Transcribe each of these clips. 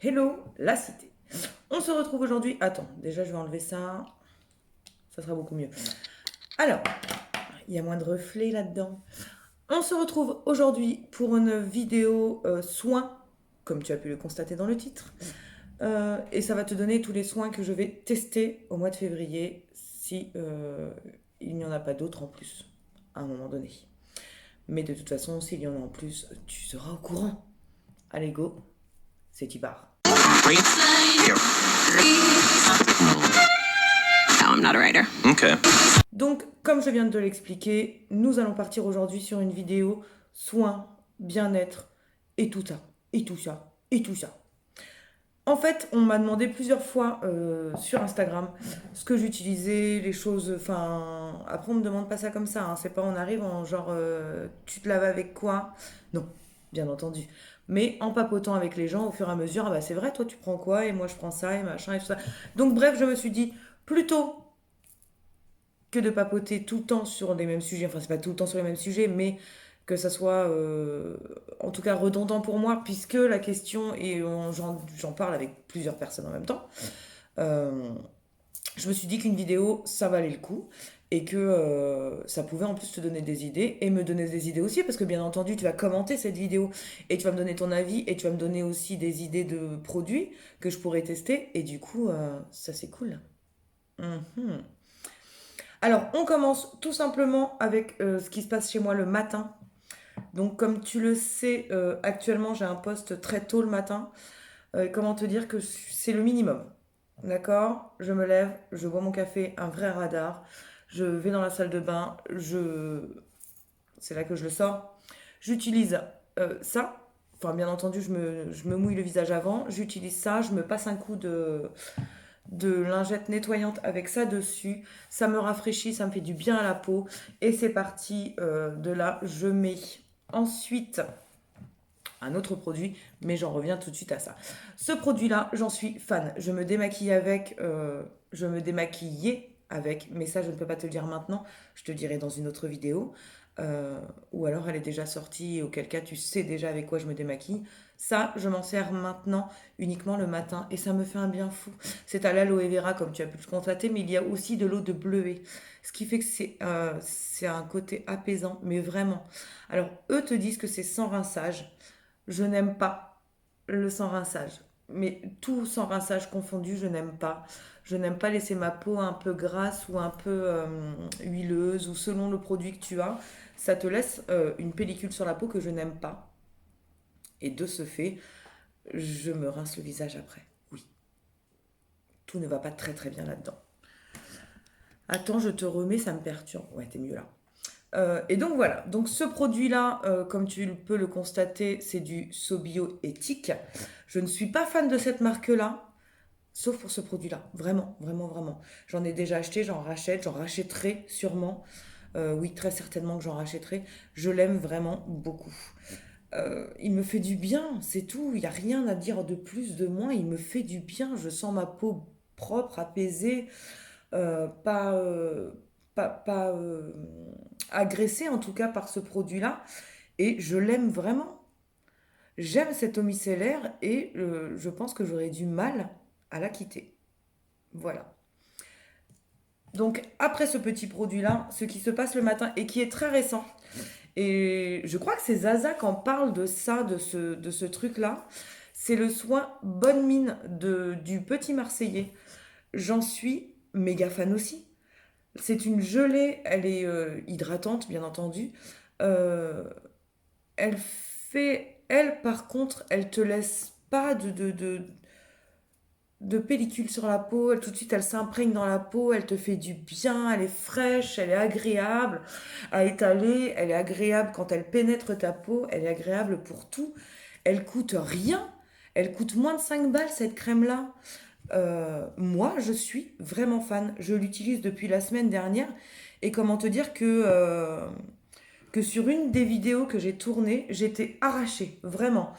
Hello, la cité. On se retrouve aujourd'hui. Attends, déjà je vais enlever ça. Ça sera beaucoup mieux. Alors, il y a moins de reflets là-dedans. On se retrouve aujourd'hui pour une vidéo soins, comme tu as pu le constater dans le titre. Et ça va te donner tous les soins que je vais tester au mois de février si il n'y en a pas d'autres en plus à un moment donné. Mais de toute façon, s'il y en a en plus, tu seras au courant. Allez, go, c'est qui part. No, I'm not a writer. Okay. Donc, comme je viens de te l'expliquer, nous allons partir aujourd'hui sur une vidéo soins, bien-être et tout ça, et tout ça, et tout ça. En fait, on m'a demandé plusieurs fois sur Instagram ce que j'utilisais, les choses. Enfin, après, on me demande pas ça comme ça. Hein, c'est pas on arrive en genre tu te laves avec quoi? Non, bien entendu. Mais en papotant avec les gens au fur et à mesure, ah bah c'est vrai, toi tu prends quoi et moi je prends ça et machin et tout ça. Donc, bref, je me suis dit plutôt que de papoter tout le temps sur les mêmes sujets, enfin c'est pas tout le temps sur les mêmes sujets, mais que ça soit en tout cas redondant pour moi, puisque la question, et j'en parle avec plusieurs personnes en même temps, euh, je me suis dit qu'une vidéo, ça valait le coup, et que ça pouvait en plus te donner des idées, et me donner des idées aussi, parce que bien entendu, tu vas commenter cette vidéo, et tu vas me donner ton avis, et tu vas me donner aussi des idées de produits que je pourrais tester, et du coup, ça c'est cool. Mhm. Alors, on commence tout simplement avec ce qui se passe chez moi le matin. Donc, comme tu le sais, actuellement, j'ai un poste très tôt le matin. Comment te dire que c'est le minimum. D'accord? Je me lève, je bois mon café, un vrai radar. Je vais dans la salle de bain, c'est là que je le sors. J'utilise ça. Enfin, bien entendu, je me mouille le visage avant. J'utilise ça, je me passe un coup de lingette nettoyante avec ça dessus. Ça me rafraîchit, ça me fait du bien à la peau. Et c'est parti. De là, je mets ensuite un autre produit, mais j'en reviens tout de suite à ça. Ce produit-là, j'en suis fan. Je me démaquille avec, je me démaquillais avec, mais ça, je ne peux pas te le dire maintenant. Je te le dirai dans une autre vidéo. Ou alors elle est déjà sortie, auquel cas tu sais déjà avec quoi je me démaquille. Ça, je m'en sers maintenant uniquement le matin et ça me fait un bien fou. C'est à l'aloe vera comme tu as pu le constater, mais il y a aussi de l'eau de bleuet. Ce qui fait que c'est un côté apaisant, mais vraiment. Alors, eux te disent que c'est sans rinçage. Je n'aime pas le sans rinçage. Mais tout sans rinçage confondu, je n'aime pas. Je n'aime pas laisser ma peau un peu grasse ou un peu huileuse ou selon le produit que tu as. Ça te laisse une pellicule sur la peau que je n'aime pas. Et de ce fait, je me rince le visage après. Oui, tout ne va pas très très bien là-dedans. Attends, je te remets, ça me perturbe. Ouais, t'es mieux là. Et donc voilà, donc ce produit-là, comme tu peux le constater, c'est du Sobio éthique. Je ne suis pas fan de cette marque-là, sauf pour ce produit-là. Vraiment, vraiment, vraiment. J'en ai déjà acheté, j'en rachète, j'en rachèterai sûrement. Oui, très certainement que j'en rachèterai. Je l'aime vraiment beaucoup. Il me fait du bien, c'est tout. Il n'y a rien à dire de plus, de moins. Il me fait du bien. Je sens ma peau propre, apaisée, pas, pas agressée en tout cas par ce produit-là. Et je l'aime vraiment. J'aime cet eau micellaire et je pense que j'aurais du mal à la quitter. Voilà. Donc après ce petit produit-là, ce qui se passe le matin et qui est très récent, et je crois que c'est Zaza qui en parle de ça, de ce truc-là, c'est le soin Bonne Mine du Petit Marseillais. J'en suis méga fan aussi. C'est une gelée, elle est hydratante bien entendu. Euh, elle par contre, elle te laisse pas de pellicule sur la peau. Tout de suite, elle s'imprègne dans la peau, elle te fait du bien, elle est fraîche, elle est agréable à étaler, elle est agréable quand elle pénètre ta peau, elle est agréable pour tout. Elle coûte rien, elle coûte moins de 5 balles cette crème-là. Moi, je suis vraiment fan. Je l'utilise depuis la semaine dernière. Et comment te dire que sur une des vidéos que j'ai tournées, j'étais arrachée, vraiment.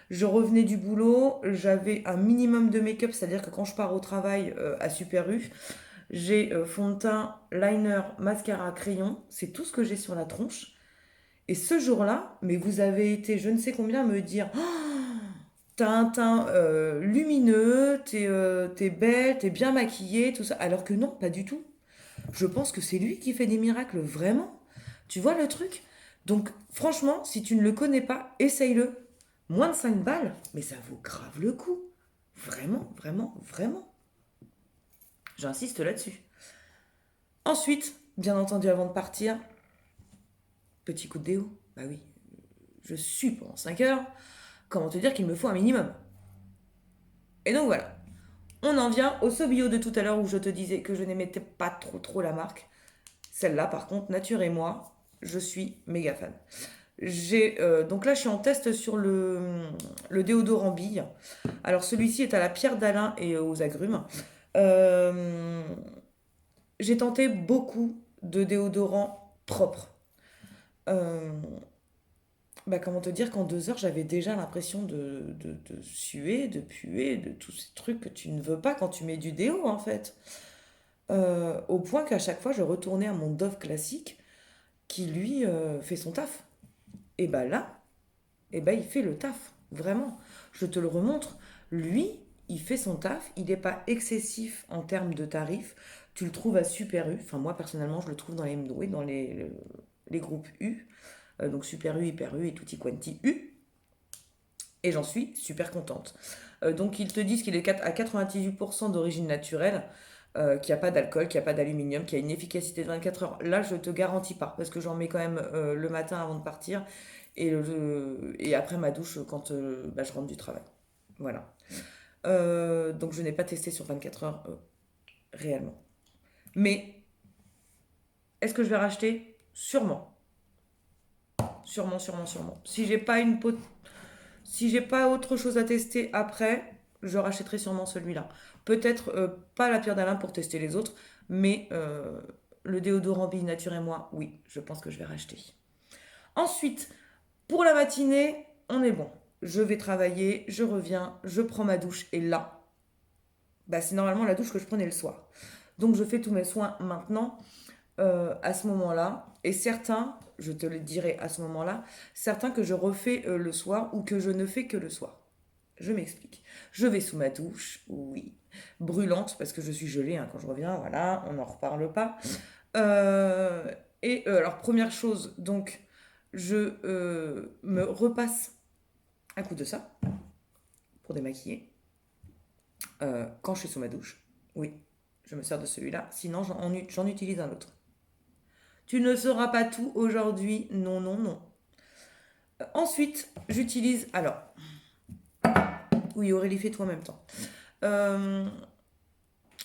Je revenais du boulot, j'avais un minimum de make-up, c'est-à-dire que quand je pars au travail à Super U, j'ai fond de teint, liner, mascara, crayon, c'est tout ce que j'ai sur la tronche. Et ce jour-là, mais vous avez été je ne sais combien à me dire: oh, t'as un teint lumineux, t'es belle, t'es bien maquillée, tout ça. Alors que non, pas du tout. Je pense que c'est lui qui fait des miracles, vraiment. Tu vois le truc? Donc, franchement, si tu ne le connais pas, essaye-le. Moins de 5 balles, mais ça vaut grave le coup. Vraiment, vraiment, vraiment. J'insiste là-dessus. Ensuite, bien entendu, avant de partir, petit coup de déo. Bah oui, je suis pendant 5 heures. Comment te dire qu'il me faut un minimum? Et donc voilà. On en vient au Sobio de tout à l'heure où je te disais que je n'aimais pas trop la marque. Celle-là, par contre, Nature et moi, je suis méga fan. Donc là, je suis en test sur le déodorant bille. Alors celui-ci est à la pierre d'Alain et aux agrumes. Euh, j'ai tenté beaucoup de déodorants propres. Euh, comment te dire qu'en 2 heures, j'avais déjà l'impression de suer, de puer, de tous ces trucs que tu ne veux pas quand tu mets du déo en fait. Au point qu'à chaque fois, je retournais à mon Dove classique qui lui fait son taf. Et bah là, il fait le taf, vraiment. Je te le remontre. Lui, il fait son taf, il n'est pas excessif en termes de tarifs. Tu le trouves à Super U. Enfin, moi, personnellement, je le trouve dans oui, dans les groupes U. Donc Super U, Hyper U et Tutti Quanti U. Et j'en suis super contente. Donc ils te disent qu'il est à 98% d'origine naturelle, qu'il n'y a pas d'alcool, qu'il n'y a pas d'aluminium, qu'il y a une efficacité de 24 heures. Là, je te garantis pas, parce que j'en mets quand même le matin avant de partir et après ma douche quand je rentre du travail. Voilà. Donc je n'ai pas testé sur 24 heures réellement. Mais est-ce que je vais racheter? Sûrement. Sûrement, sûrement, sûrement. Si j'ai pas autre chose à tester après, je rachèterai sûrement celui-là. Peut-être pas la pierre d'Alain pour tester les autres, mais le déodorant Bille Nature et moi, oui, je pense que je vais racheter. Ensuite, pour la matinée, on est bon. Je vais travailler, je reviens, je prends ma douche et là, c'est normalement la douche que je prenais le soir. Donc je fais tous mes soins maintenant, à ce moment-là. Et certains, je te le dirai à ce moment-là, certains que je refais le soir ou que je ne fais que le soir. Je m'explique. Je vais sous ma douche, oui, brûlante parce que je suis gelée hein, quand je reviens, voilà, on n'en reparle pas. Euh, alors, première chose, donc, je me repasse un coup de ça pour démaquiller quand je suis sous ma douche. Oui, je me sers de celui-là, sinon j'en utilise un autre. Tu ne sauras pas tout aujourd'hui, non, non, non. Ensuite, j'utilise, alors, oui, Aurélie, fais-toi en même temps. Euh,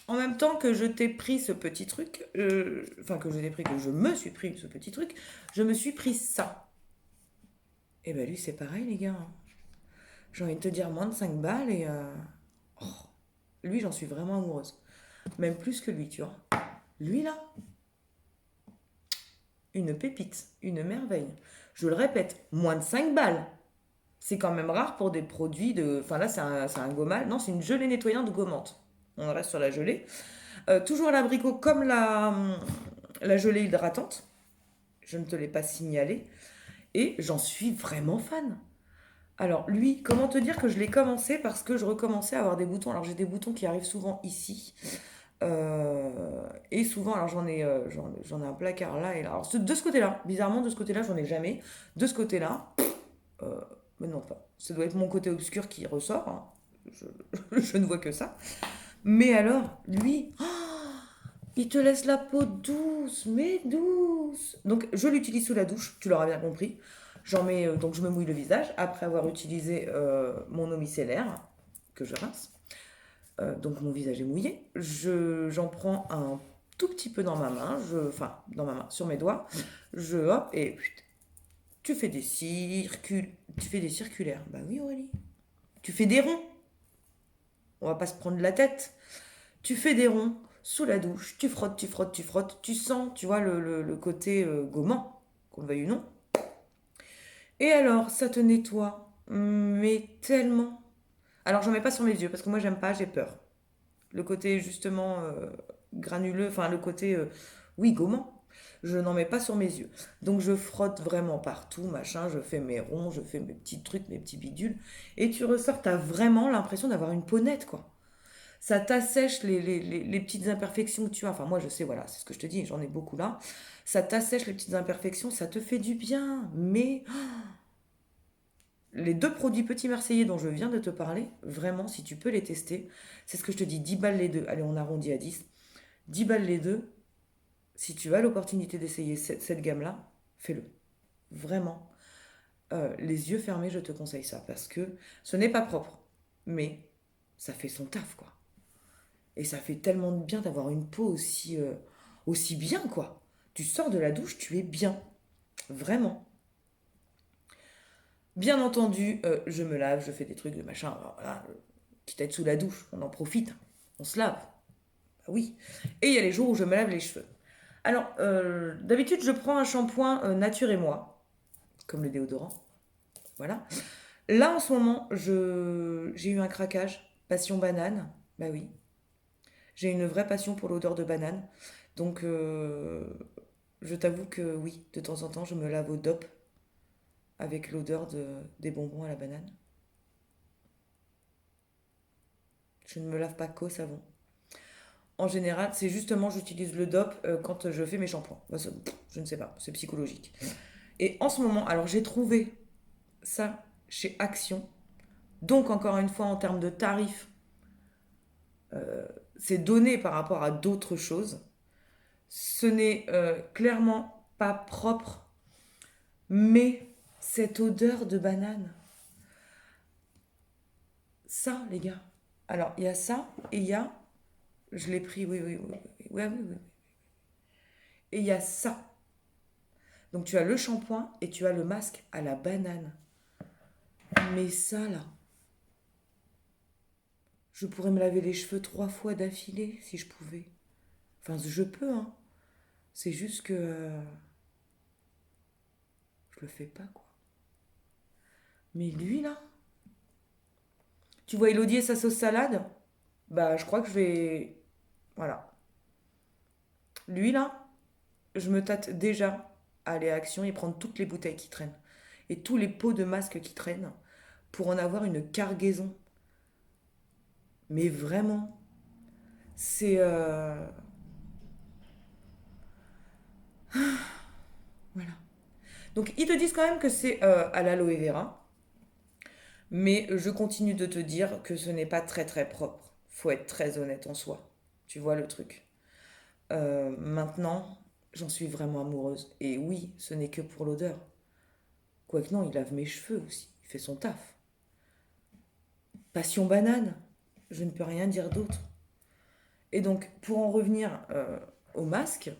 En même temps que je t'ai pris ce petit truc, que je me suis pris ce petit truc, je me suis pris ça. Et ben lui, c'est pareil, les gars. J'ai envie de te dire moins de 5 balles et. Oh, lui, j'en suis vraiment amoureuse. Même plus que lui, tu vois. Lui, là, une pépite, une merveille. Je le répète, moins de 5 balles. C'est quand même rare pour des produits de. Enfin là, c'est un gommage. Non, c'est une gelée nettoyante gommante. On reste sur la gelée. Toujours à l'abricot comme la gelée hydratante. Je ne te l'ai pas signalé. Et j'en suis vraiment fan. Alors lui, comment te dire que je l'ai commencé parce que je recommençais à avoir des boutons. Alors j'ai des boutons qui arrivent souvent ici. Et souvent, alors j'en ai un placard là et là. Alors de ce côté-là, bizarrement de ce côté-là, j'en ai jamais. De ce côté-là, euh, mais non pas. Ça doit être mon côté obscur qui ressort, hein. Je ne vois que ça. Mais alors, lui, il te laisse la peau douce, mais douce. Donc je l'utilise sous la douche, tu l'auras bien compris. Donc je me mouille le visage après avoir utilisé mon eau micellaire que je rince. Donc mon visage est mouillé. J'en prends un tout petit peu dans ma main, enfin dans ma main, sur mes doigts. Hop et tu fais tu fais des circulaires. Bah oui Aurélie. Tu fais des ronds. On va pas se prendre la tête. Tu fais des ronds sous la douche, tu frottes, tu frottes, tu frottes, tu sens, tu vois, le côté gommant, qu'on le veuille ou non. Et alors, ça te nettoie, mais tellement. Alors, j'en mets pas sur mes yeux, parce que moi, j'aime pas, j'ai peur. Le côté, justement, granuleux, enfin, le côté, oui, gommant. je n'en mets pas sur mes yeux. Donc je frotte vraiment partout, machin, je fais mes ronds, je fais mes petits trucs, mes petits bidules. Et tu ressors, t'as vraiment l'impression d'avoir une peau nette, quoi. Ça t'assèche les petites imperfections que tu as. Enfin, moi, je sais, voilà, c'est ce que je te dis, j'en ai beaucoup là. Ça t'assèche les petites imperfections, ça te fait du bien. Mais les deux produits Petit Marseillais dont je viens de te parler, vraiment, si tu peux les tester, c'est ce que je te dis, 10 balles les deux. Allez, on arrondit à 10. 10 balles les deux, si tu as l'opportunité d'essayer cette gamme-là, fais-le. Vraiment. Les yeux fermés, je te conseille ça, parce que ce n'est pas propre, mais ça fait son taf, quoi. Et ça fait tellement de bien d'avoir une peau aussi bien, quoi. Tu sors de la douche, tu es bien. Vraiment. Bien entendu, je me lave, je fais des trucs de machin. Alors, voilà, quitte à être sous la douche, on en profite. On se lave. Bah oui. Et il y a les jours où je me lave les cheveux. Alors, d'habitude, je prends un shampoing Nature et Moi, comme le déodorant. Voilà. Là, en ce moment, j'ai eu un craquage. Passion banane. Bah oui. J'ai une vraie passion pour l'odeur de banane. Donc, je t'avoue que oui, de temps en temps, je me lave au DOP avec l'odeur des bonbons à la banane. Je ne me lave pas qu'au savon. En général, c'est justement, j'utilise le DOP quand je fais mes shampoings. Bah, je ne sais pas, c'est psychologique. Et en ce moment, alors j'ai trouvé ça chez Action. Donc, encore une fois, en termes de tarifs, c'est donné par rapport à d'autres choses. Ce n'est clairement pas propre, mais cette odeur de banane, ça, les gars. Alors, il y a ça et il y a, je l'ai pris, oui, oui, oui, oui, oui, oui, oui. Et il y a ça. Donc, tu as le shampoing et tu as le masque à la banane. Mais ça, là, je pourrais me laver les cheveux 3 fois d'affilée si je pouvais. Enfin, je peux, hein. C'est juste que je le fais pas, quoi. Mais lui, là, tu vois Elodie et sa sauce salade? Bah, je crois que je vais. Voilà. Lui, là, je me tâte déjà à aller à Action et prendre toutes les bouteilles qui traînent. Et tous les pots de masque qui traînent pour en avoir une cargaison. Mais vraiment, c'est. Voilà. Donc, ils te disent quand même que c'est à l'aloe vera. Mais je continue de te dire que ce n'est pas très très propre. Faut être très honnête en soi. Tu vois le truc. Maintenant, j'en suis vraiment amoureuse. Et oui, ce n'est que pour l'odeur. Quoique non, il lave mes cheveux aussi. Il fait son taf. Passion banane. Je ne peux rien dire d'autre. Et donc, pour en revenir au masque,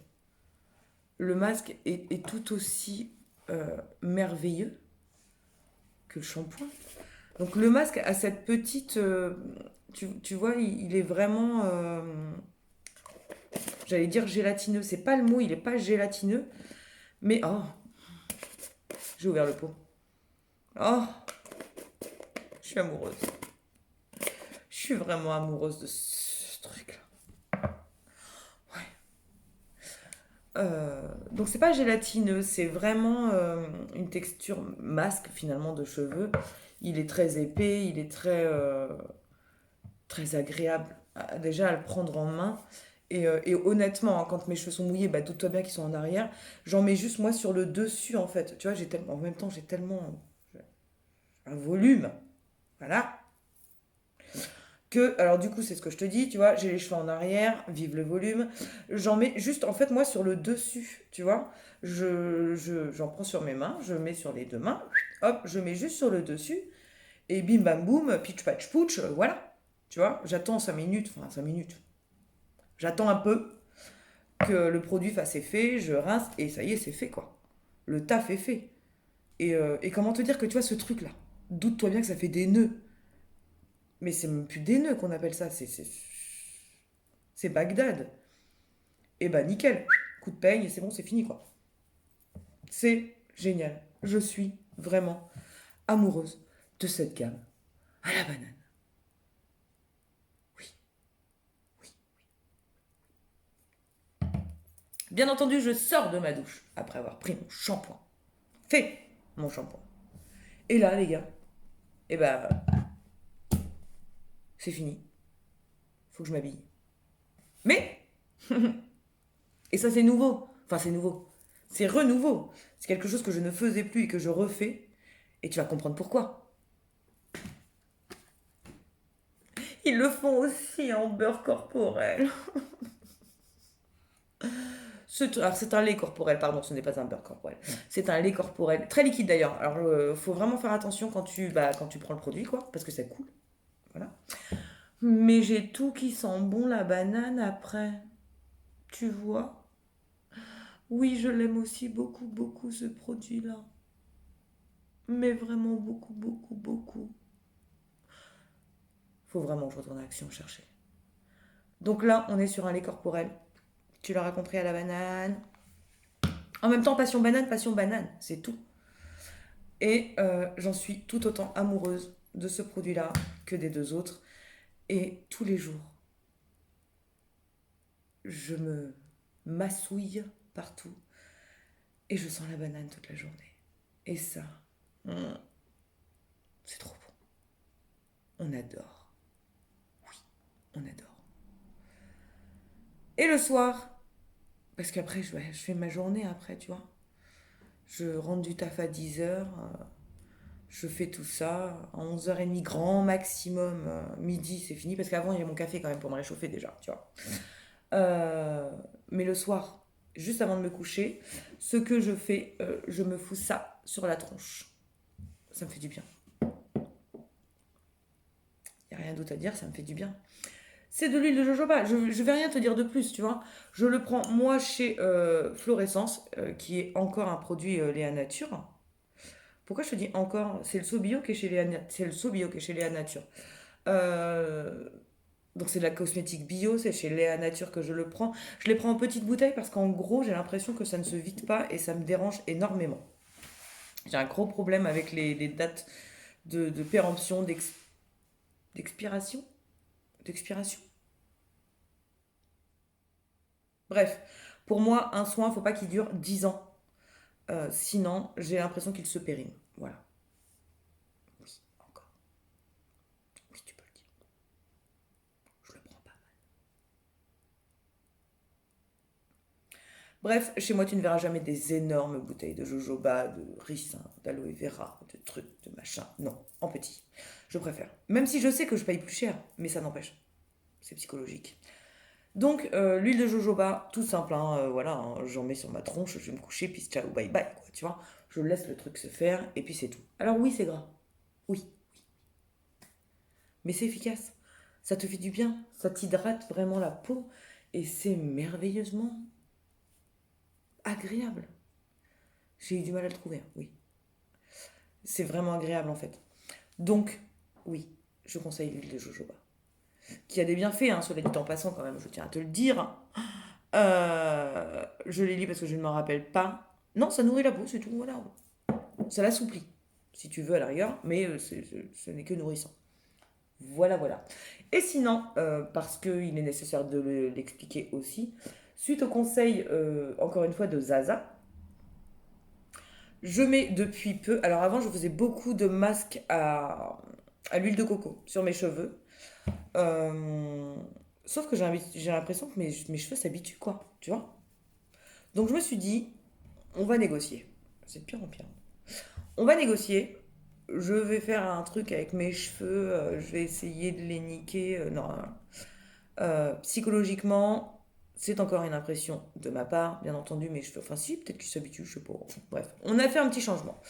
le masque est tout aussi merveilleux que le shampoing. Donc, le masque a cette petite. Tu vois, il est vraiment. J'allais dire gélatineux. C'est pas le mot, il est pas gélatineux. Mais oh, j'ai ouvert le pot. Oh, je suis amoureuse. Je suis vraiment amoureuse de ce truc-là. Ouais. Donc c'est pas gélatineux, c'est vraiment une texture masque finalement de cheveux. Il est très épais, il est très agréable déjà à le prendre en main. Et honnêtement, hein, quand mes cheveux sont mouillés, bah, doute-toi bien qu'ils sont en arrière. J'en mets juste moi sur le dessus en fait. Tu vois, en même temps, j'ai tellement un volume. Voilà. Alors du coup, c'est ce que je te dis, tu vois, j'ai les cheveux en arrière, vive le volume. J'en mets juste, en fait, moi, sur le dessus, tu vois. J'en prends sur mes mains, je mets sur les deux mains, hop, je mets juste sur le dessus, et bim bam boum, pitch patch pouch, voilà. Tu vois, j'attends 5 minutes, enfin 5 minutes. J'attends un peu que le produit fasse effet, je rince, et ça y est, c'est fait, quoi. Le taf est fait. Et comment te dire que tu vois ce truc-là, doute-toi bien que ça fait des nœuds. Mais c'est même plus des nœuds qu'on appelle ça, c'est Bagdad. Et bah nickel, coup de peigne, c'est bon, c'est fini quoi. C'est génial. Je suis vraiment amoureuse de cette gamme à la banane. Oui, oui. Bien entendu, je sors de ma douche après avoir pris mon shampoing. Fait mon shampoing. Et là, les gars, eh ben, c'est fini. Faut que je m'habille. Mais, et ça c'est nouveau. Enfin, c'est nouveau. C'est renouveau. C'est quelque chose que je ne faisais plus et que je refais. Et tu vas comprendre pourquoi. Ils le font aussi en beurre corporel. Alors, c'est un lait corporel, pardon, ce n'est pas un beurre corporel. C'est un lait corporel, très liquide d'ailleurs. Alors, faut vraiment faire attention quand tu prends le produit, quoi, parce que ça coule. Voilà. Mais j'ai tout qui sent bon la banane après. Tu vois? Oui, je l'aime aussi beaucoup, beaucoup ce produit-là. Mais vraiment beaucoup, beaucoup, beaucoup. Faut vraiment que je retourne à Action chercher. Donc là, on est sur un lait corporel. Tu l'auras compris à la banane. En même temps, passion banane, c'est tout. Et j'en suis tout autant amoureuse de ce produit-là que des deux autres. Et tous les jours, je me massouille partout et je sens la banane toute la journée. Et ça, mm, c'est trop bon. On adore. Oui, on adore. Et le soir, parce qu'après, je fais ma journée après, tu vois. Je rentre du taf à 10h, je fais tout ça. À 11h30, grand maximum, midi, c'est fini. Parce qu'avant, il y a mon café quand même pour me réchauffer déjà, tu vois. Euh, mais le soir, juste avant de me coucher, ce que je fais, je me fous ça sur la tronche. Ça me fait du bien. Il n'y a rien d'autre à dire, ça me fait du bien. C'est de l'huile de jojoba. Je vais rien te dire de plus, tu vois. Je le prends moi chez Florescence, qui est encore un produit Léa Nature. Pourquoi je te dis encore? C'est le Sobio qui est chez Léa, c'est le Sobio qui est chez Léa Nature. Euh, donc c'est de la cosmétique bio, c'est chez Léa Nature que je le prends. Je les prends en petites bouteilles parce qu'en gros j'ai l'impression que ça ne se vide pas et ça me dérange énormément. J'ai un gros problème avec les dates de péremption, d'expiration. D'expiration. Bref, pour moi, un soin, il ne faut pas qu'il dure 10 ans. Sinon, j'ai l'impression qu'il se périme. Voilà. Oui, encore. Oui, tu peux le dire. Je le prends pas. Bref, chez moi, tu ne verras jamais des énormes bouteilles de jojoba, de ricin, d'aloe vera, de trucs, de machin. Non, en petit. Je préfère. Même si je sais que je paye plus cher, mais ça n'empêche. C'est psychologique. Donc, l'huile de jojoba, tout simple, hein, voilà, hein, j'en mets sur ma tronche, je vais me coucher, puis ciao, bye bye, quoi, tu vois. Je laisse le truc se faire, et puis c'est tout. Alors oui, c'est gras. Oui, mais c'est efficace. Ça te fait du bien, ça t'hydrate vraiment la peau, et c'est merveilleusement agréable. J'ai eu du mal à le trouver, hein, oui. C'est vraiment agréable en fait. Donc, oui, je conseille l'huile de jojoba. Qui a des bienfaits, hein, cela dit en passant quand même, je tiens à te le dire. Je les lis parce que je ne m'en rappelle pas. Non, ça nourrit la peau, c'est tout, voilà. Ça l'assouplit, si tu veux à la rigueur, mais ce n'est que nourrissant. Voilà, voilà. Et sinon, parce qu'il est nécessaire de l'expliquer aussi, suite au conseil, encore une fois, de Zaza, je mets depuis peu. Alors avant, je faisais beaucoup de masques à l'huile de coco sur mes cheveux. Euh, Sauf que j'ai l'impression que mes cheveux s'habituent, quoi. Tu vois? Donc je me suis dit, on va négocier. C'est de pire en pire. On va négocier. Je vais faire un truc avec mes cheveux. Je vais essayer de les niquer. Non. Psychologiquement, c'est encore une impression de ma part, bien entendu, mes cheveux. Enfin, si, peut-être qu'ils s'habituent, je sais pas. Bref, on a fait un petit changement.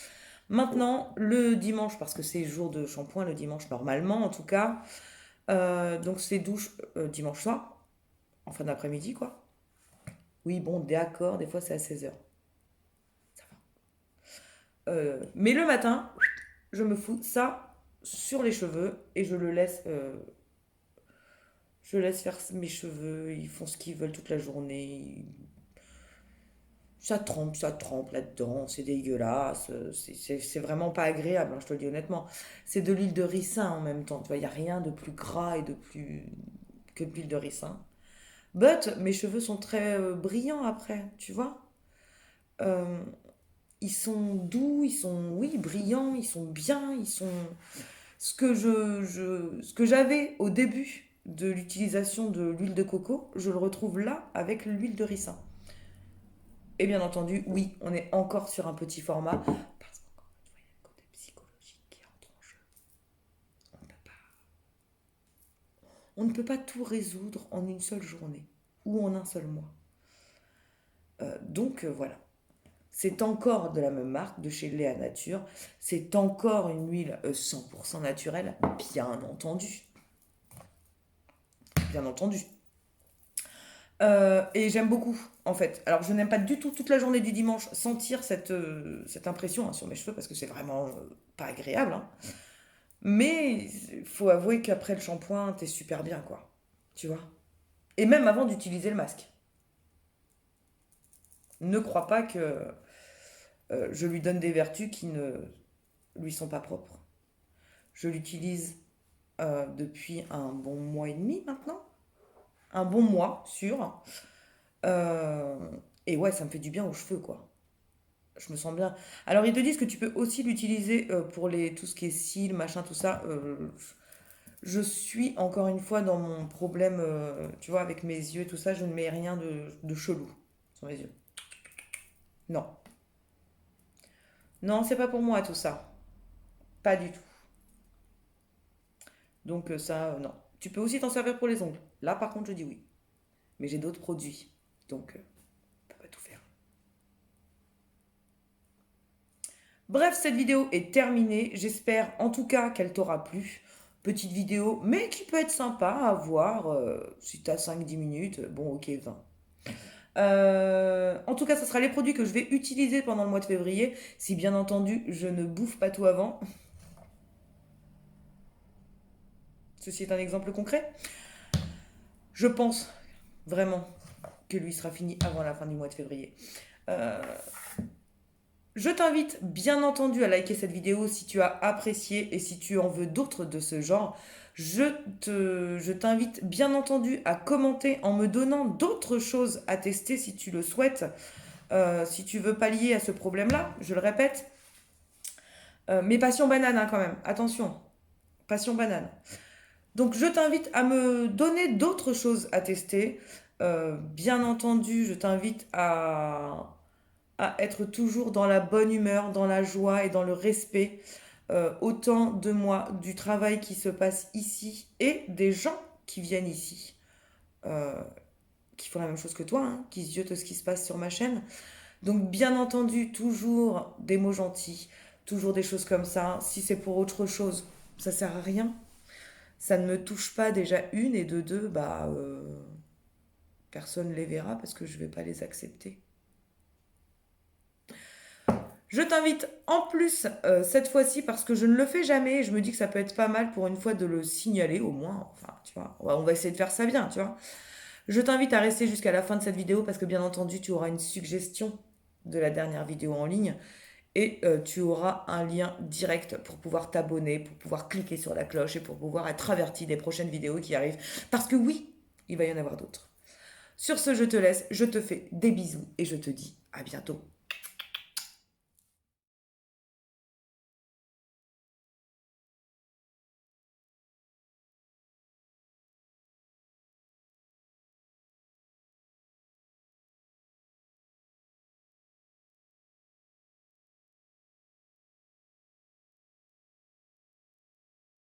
Maintenant, le dimanche, parce que c'est jour de shampoing, le dimanche normalement en tout cas, donc c'est douche dimanche soir, en fin d'après-midi quoi. Oui, bon, d'accord, des fois c'est à 16h. Ça va. Mais le matin, je me fous ça sur les cheveux et je laisse faire mes cheveux, ils font ce qu'ils veulent toute la journée. Ça trempe là-dedans, c'est dégueulasse, c'est vraiment pas agréable, hein, je te le dis honnêtement. C'est de l'huile de ricin en même temps, tu vois, il n'y a rien de plus gras et de plus que de l'huile de ricin. But mes cheveux sont très brillants après, tu vois. Euh, Ils sont doux, ils sont, oui, brillants, ils sont bien, ils sont ce que j'avais au début de l'utilisation de l'huile de coco, je le retrouve là avec l'huile de ricin. Et bien entendu, oui, on est encore sur un petit format parce qu'encore une fois, il y a le côté psychologique qui entre en jeu. On peut pas- on ne peut pas tout résoudre en une seule journée ou en un seul mois. Donc voilà. C'est encore de la même marque, de chez Léa Nature. C'est encore une huile 100% naturelle, bien entendu. Bien entendu. Et j'aime beaucoup, en fait. Alors, je n'aime pas du tout toute la journée du dimanche sentir cette impression hein, sur mes cheveux parce que c'est vraiment pas agréable. Hein. Mais il faut avouer qu'après le shampoing, t'es super bien, quoi. Tu vois? Et même avant d'utiliser le masque. Ne crois pas que je lui donne des vertus qui ne lui sont pas propres. Je l'utilise depuis un bon mois et demi maintenant. Un bon mois, sûr. Euh, et ouais, ça me fait du bien aux cheveux, quoi. Je me sens bien. Alors, ils te disent que tu peux aussi l'utiliser pour tout ce qui est cils, machin, tout ça. Je suis encore une fois dans mon problème, tu vois, avec mes yeux, tout ça. Je ne mets rien de chelou sur mes yeux. Non. Non, c'est pas pour moi tout ça. Pas du tout. Donc, ça, non. Tu peux aussi t'en servir pour les ongles. Là, par contre, je dis oui. Mais j'ai d'autres produits. Donc, on peut pas tout faire. Bref, cette vidéo est terminée. J'espère en tout cas qu'elle t'aura plu. Petite vidéo, mais qui peut être sympa à voir si tu as 5-10 minutes. Bon, ok, 20. En tout cas, ce sera les produits que je vais utiliser pendant le mois de février. Si bien entendu, je ne bouffe pas tout avant. Ceci est un exemple concret. Je pense vraiment que lui sera fini avant la fin du mois de février. Euh, Je t'invite bien entendu à liker cette vidéo si tu as apprécié et si tu en veux d'autres de ce genre. Je t'invite bien entendu à commenter en me donnant d'autres choses à tester si tu le souhaites, si tu veux pallier à ce problème-là, je le répète. Mais passion banane hein, quand même, attention, passion banane. Donc je t'invite à me donner d'autres choses à tester. Bien entendu, je t'invite à être toujours dans la bonne humeur, dans la joie et dans le respect, autant de moi, du travail qui se passe ici et des gens qui viennent ici, euh, qui font la même chose que toi, hein, qui ziotent ce qui se passe sur ma chaîne. Donc bien entendu, toujours des mots gentils, toujours des choses comme ça. Si c'est pour autre chose, ça sert à rien. Ça ne me touche pas déjà une et de deux, bah personne ne les verra parce que je ne vais pas les accepter. Je t'invite en plus cette fois-ci parce que je ne le fais jamais et je me dis que ça peut être pas mal pour une fois de le signaler au moins. Enfin, tu vois, on va essayer de faire ça bien, tu vois. Je t'invite à rester jusqu'à la fin de cette vidéo parce que bien entendu, tu auras une suggestion de la dernière vidéo en ligne et tu auras un lien direct pour pouvoir t'abonner, pour pouvoir cliquer sur la cloche et pour pouvoir être averti des prochaines vidéos qui arrivent. Parce que oui, il va y en avoir d'autres. Sur ce, je te laisse, je te fais des bisous et je te dis à bientôt.